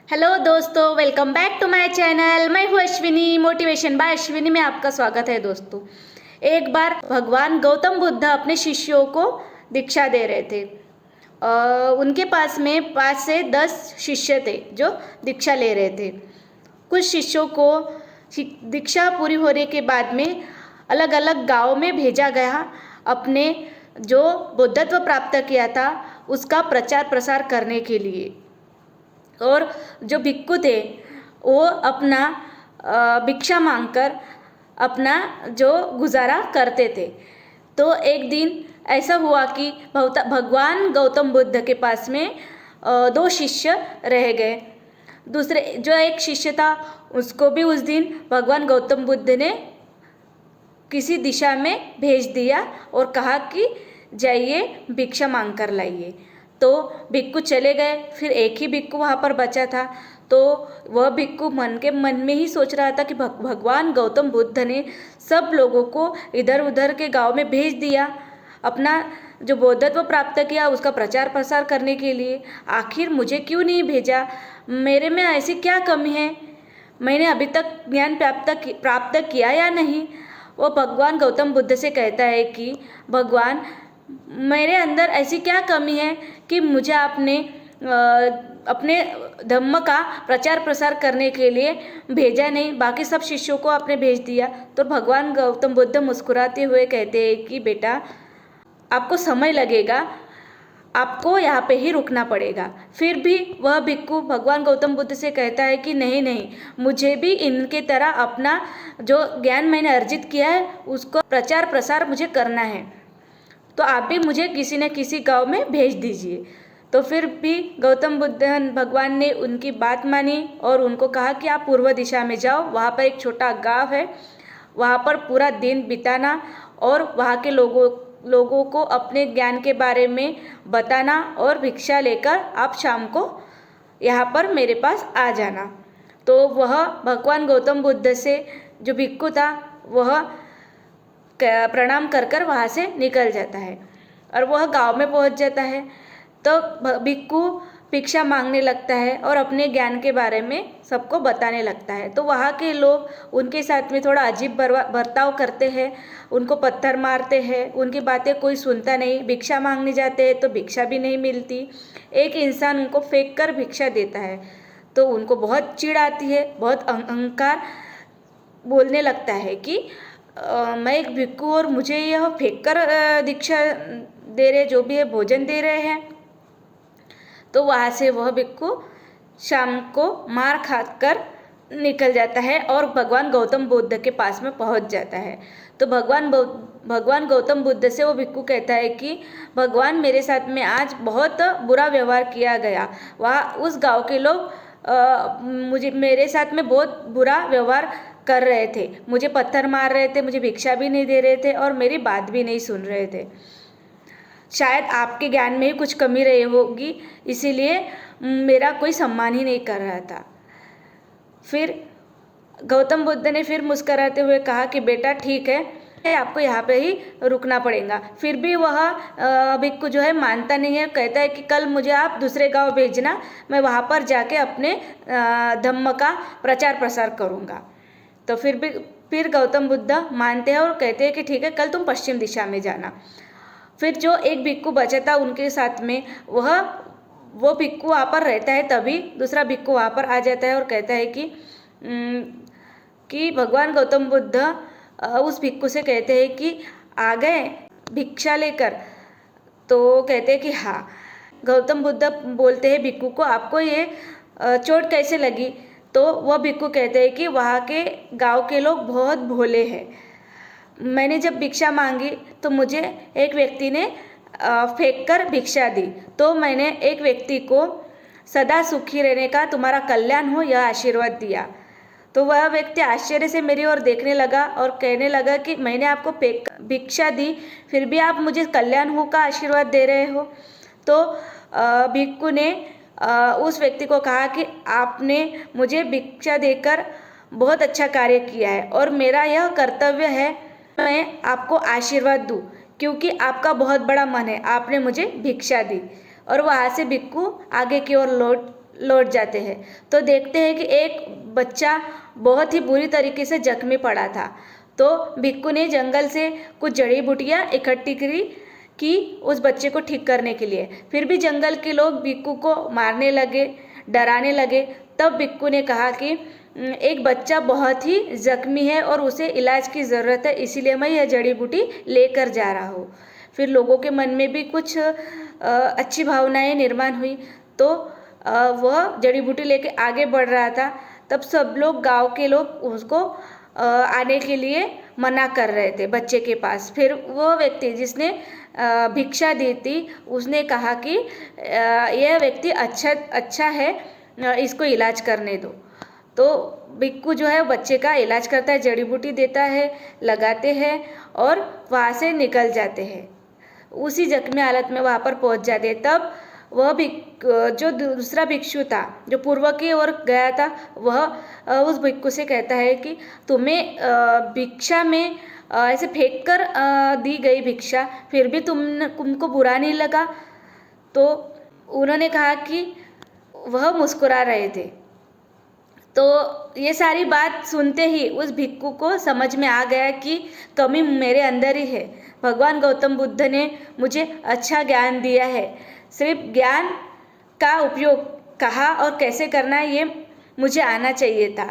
Hello दोस्तों, welcome back to my channel. मैं हूँ अश्विनी, मोटिवेशन बाय अश्विनी में आपका स्वागत है। दोस्तों, एक बार भगवान गौतम बुद्ध अपने शिष्यों को दीक्षा दे रहे थे। उनके पास में 5 से 10 शिष्य थे जो दीक्षा ले रहे थे। कुछ शिष्यों को दीक्षा पूरी होने के बाद में अलग अलग गांव में भेजा गया, अपने जो बुद्धत्व प्राप्त किया था उसका प्रचार प्रसार करने के लिए। और जो भिक्षु थे वो अपना भिक्षा मांगकर अपना जो गुजारा करते थे। तो एक दिन ऐसा हुआ कि भगवान गौतम बुद्ध के पास में 2 शिष्य रह गए। दूसरे जो एक शिष्य था उसको भी उस दिन भगवान गौतम बुद्ध ने किसी दिशा में भेज दिया और कहा कि जाइए भिक्षा मांग कर लाइए। तो भिक्षु चले गए। फिर एक ही भिक्षु वहाँ पर बचा था। तो वह भिक्षु मन के मन में ही सोच रहा था कि भगवान गौतम बुद्ध ने सब लोगों को इधर उधर के गांव में भेज दिया, अपना जो बौद्धत्व प्राप्त किया उसका प्रचार प्रसार करने के लिए। आखिर मुझे क्यों नहीं भेजा? मेरे में ऐसी क्या कमी है? मैंने अभी तक ज्ञान प्राप्त किया या नहीं? वो भगवान गौतम बुद्ध से कहता है कि भगवान, मेरे अंदर ऐसी क्या कमी है कि मुझे आपने अपने धम्म का प्रचार प्रसार करने के लिए भेजा नहीं, बाकी सब शिष्यों को आपने भेज दिया। तो भगवान गौतम बुद्ध मुस्कुराते हुए कहते हैं कि बेटा, आपको समय लगेगा, आपको यहाँ पे ही रुकना पड़ेगा। फिर भी वह भिक्षु भगवान गौतम बुद्ध से कहता है कि नहीं नहीं, मुझे भी इनके तरह अपना जो ज्ञान मैंने अर्जित किया है उसको प्रचार प्रसार मुझे करना है। तो आप भी मुझे किसी न किसी गांव में भेज दीजिए। तो फिर भी गौतम बुद्ध भगवान ने उनकी बात मानी और उनको कहा कि आप पूर्व दिशा में जाओ, वहाँ पर एक छोटा गांव है, वहाँ पर पूरा दिन बिताना और वहाँ के लोगों को अपने ज्ञान के बारे में बताना और भिक्षा लेकर आप शाम को यहाँ पर मेरे पास आ जाना। तो वह भगवान गौतम बुद्ध से जो भिक्षु था वह प्रणाम कर कर वहाँ से निकल जाता है और वह गांव में पहुँच जाता है। तो भिक्षु भिक्षा मांगने लगता है और अपने ज्ञान के बारे में सबको बताने लगता है। तो वहाँ के लोग उनके साथ में थोड़ा अजीब बर्ताव करते हैं, उनको पत्थर मारते हैं, उनकी बातें कोई सुनता नहीं। भिक्षा मांगने जाते हैं तो भिक्षा भी नहीं मिलती। एक इंसान उनको फेंक कर भिक्षा देता है तो उनको बहुत चिढ़ आती है, बहुत अहंकार बोलने लगता है कि मैं एक भिक्षु और मुझे यह फेंक कर दीक्षा दे रहे, जो भी है भोजन दे रहे हैं। तो वहाँ से वह भिक्षु शाम को मार खाकर निकल जाता है और भगवान गौतम बुद्ध के पास में पहुँच जाता है। तो भगवान गौतम बुद्ध से वो भिक्षु कहता है कि भगवान, मेरे साथ में आज बहुत बुरा व्यवहार किया गया। वहाँ उस गांव के लोग मेरे साथ में बहुत बुरा व्यवहार कर रहे थे, मुझे पत्थर मार रहे थे, मुझे भिक्षा भी नहीं दे रहे थे और मेरी बात भी नहीं सुन रहे थे। शायद आपके ज्ञान में ही कुछ कमी रही होगी, इसीलिए मेरा कोई सम्मान ही नहीं कर रहा था। फिर गौतम बुद्ध ने फिर मुस्कुराते हुए कहा कि बेटा ठीक है, आपको यहाँ पे ही रुकना पड़ेगा। फिर भी वह भिक्षु जो है मानता नहीं है, कहता है कि कल मुझे आप दूसरे गांव भेजना, मैं वहाँ पर जाके अपने धम्म का प्रचार प्रसार करूँगा। तो फिर गौतम बुद्ध मानते हैं और कहते हैं कि ठीक है, कल तुम पश्चिम दिशा में जाना। फिर जो एक भिक्षु बचा था उनके साथ में वो भिक्षु वहाँ पर रहता है। तभी दूसरा भिक्षु वहाँ पर आ जाता है और कहता है कि भगवान गौतम बुद्ध उस भिक्षु से कहते हैं कि आ गए भिक्षा लेकर। तो कहते हैं कि हाँ। गौतम बुद्ध बोलते हैं भिक्षु को, आपको ये चोट कैसे लगी? तो वह भिक्षु कहते हैं कि वहाँ के गांव के लोग बहुत भोले हैं। मैंने जब भिक्षा मांगी तो मुझे एक व्यक्ति ने फेंक कर भिक्षा दी, तो मैंने एक व्यक्ति को सदा सुखी रहने का, तुम्हारा कल्याण हो, यह आशीर्वाद दिया। तो वह व्यक्ति आश्चर्य से मेरी ओर देखने लगा और कहने लगा कि मैंने आपको भिक्षा दी, फिर भी आप मुझे कल्याण हो का आशीर्वाद दे रहे हो। तो भिक्षु ने उस व्यक्ति को कहा कि आपने मुझे भिक्षा देकर बहुत अच्छा कार्य किया है और मेरा यह कर्तव्य है मैं आपको आशीर्वाद दूं, क्योंकि आपका बहुत बड़ा मन है, आपने मुझे भिक्षा दी। और वहाँ से भिक्षु आगे की ओर लौट जाते हैं तो देखते हैं कि एक बच्चा बहुत ही बुरी तरीके से जख्मी पड़ा था। तो भिक्खू ने जंगल से कुछ जड़ी बूटियाँ इकट्ठी करी कि उस बच्चे को ठीक करने के लिए। फिर भी जंगल के लोग भिक्खू को मारने लगे, डराने लगे। तब भिक्खू ने कहा कि एक बच्चा बहुत ही जख्मी है और उसे इलाज की ज़रूरत है, इसीलिए मैं यह जड़ी बूटी लेकर जा रहा हूँ। फिर लोगों के मन में भी कुछ अच्छी भावनाएं निर्माण हुई, तो वह जड़ी बूटी लेके आगे बढ़ रहा था। तब सब लोग, गांव के लोग उसको आने के लिए मना कर रहे थे बच्चे के पास। फिर वो व्यक्ति जिसने भिक्षा दी थी उसने कहा कि यह व्यक्ति अच्छा है, इसको इलाज करने दो। तो भिक्खू जो है बच्चे का इलाज करता है, जड़ी बूटी देता है, लगाते हैं और वहाँ से निकल जाते हैं। उसी जख्मी हालत में वहाँ पर पहुँच जाते हैं। तब वह जो दूसरा भिक्षु था जो पूर्व की ओर गया था, वह उस भिक्खू से कहता है कि तुम्हें भिक्षा में ऐसे फेंक कर दी गई भिक्षा, फिर भी तुमको बुरा नहीं लगा? तो उन्होंने कहा कि वह मुस्कुरा रहे थे। तो ये सारी बात सुनते ही उस भिक्खू को समझ में आ गया कि कमी मेरे अंदर ही है। भगवान गौतम बुद्ध ने मुझे अच्छा ज्ञान दिया है, सिर्फ ज्ञान का उपयोग कहाँ और कैसे करना है ये मुझे आना चाहिए था।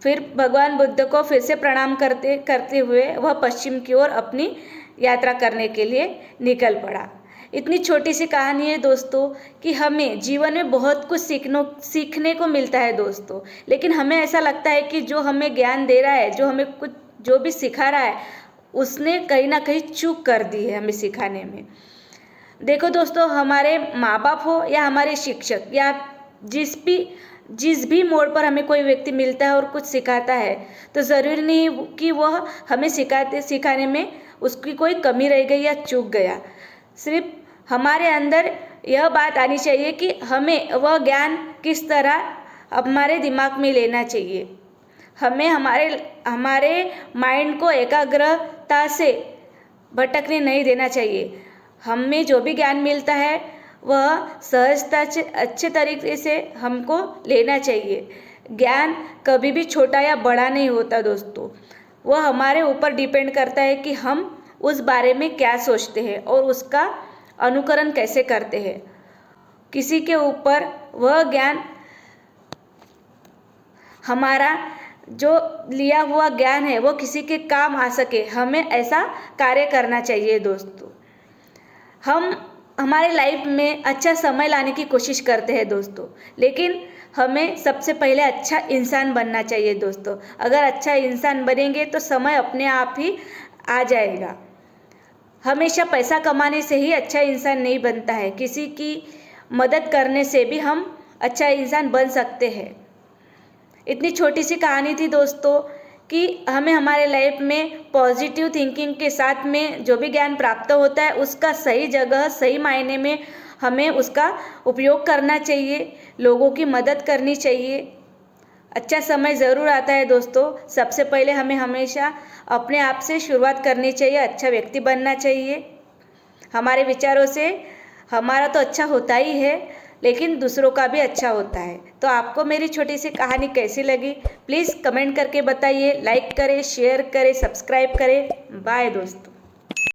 फिर भगवान बुद्ध को फिर से प्रणाम करते हुए वह पश्चिम की ओर अपनी यात्रा करने के लिए निकल पड़ा। इतनी छोटी सी कहानी है दोस्तों कि हमें जीवन में बहुत कुछ सीखने को मिलता है दोस्तों, लेकिन हमें ऐसा लगता है कि जो हमें ज्ञान दे रहा है, जो भी सिखा रहा है, उसने कहीं ना कहीं चूक कर दी है हमें सिखाने में। देखो दोस्तों, हमारे माँ बाप हो या हमारे शिक्षक या जिस भी मोड़ पर हमें कोई व्यक्ति मिलता है और कुछ सिखाता है, तो ज़रूरी नहीं कि वह हमें सिखाने में उसकी कोई कमी रह गई या चूक गया। सिर्फ हमारे अंदर यह बात आनी चाहिए कि हमें वह ज्ञान किस तरह हमारे दिमाग में लेना चाहिए। हमें हमारे माइंड को एकाग्रता से भटकने नहीं देना चाहिए। हमें जो भी ज्ञान मिलता है वह सहजता से अच्छे तरीके से हमको लेना चाहिए। ज्ञान कभी भी छोटा या बड़ा नहीं होता दोस्तों, वह हमारे ऊपर डिपेंड करता है कि हम उस बारे में क्या सोचते हैं और उसका अनुकरण कैसे करते हैं। किसी के ऊपर वह ज्ञान, हमारा जो लिया हुआ ज्ञान है वो किसी के काम आ सके, हमें ऐसा कार्य करना चाहिए दोस्तों। हम हमारे लाइफ में अच्छा समय लाने की कोशिश करते हैं दोस्तों, लेकिन हमें सबसे पहले अच्छा इंसान बनना चाहिए दोस्तों। अगर अच्छा इंसान बनेंगे तो समय अपने आप ही आ जाएगा। हमेशा पैसा कमाने से ही अच्छा इंसान नहीं बनता है, किसी की मदद करने से भी हम अच्छा इंसान बन सकते हैं। इतनी छोटी सी कहानी थी दोस्तों कि हमें हमारे लाइफ में पॉजिटिव थिंकिंग के साथ में जो भी ज्ञान प्राप्त होता है उसका सही जगह, सही मायने में हमें उसका उपयोग करना चाहिए, लोगों की मदद करनी चाहिए। अच्छा समय ज़रूर आता है दोस्तों। सबसे पहले हमें हमेशा अपने आप से शुरुआत करनी चाहिए, अच्छा व्यक्ति बनना चाहिए। हमारे विचारों से हमारा तो अच्छा होता ही है, लेकिन दूसरों का भी अच्छा होता है। तो आपको मेरी छोटी सी कहानी कैसी लगी प्लीज़ कमेंट करके बताइए। लाइक करें, शेयर करें, सब्सक्राइब करें। बाय दोस्तों।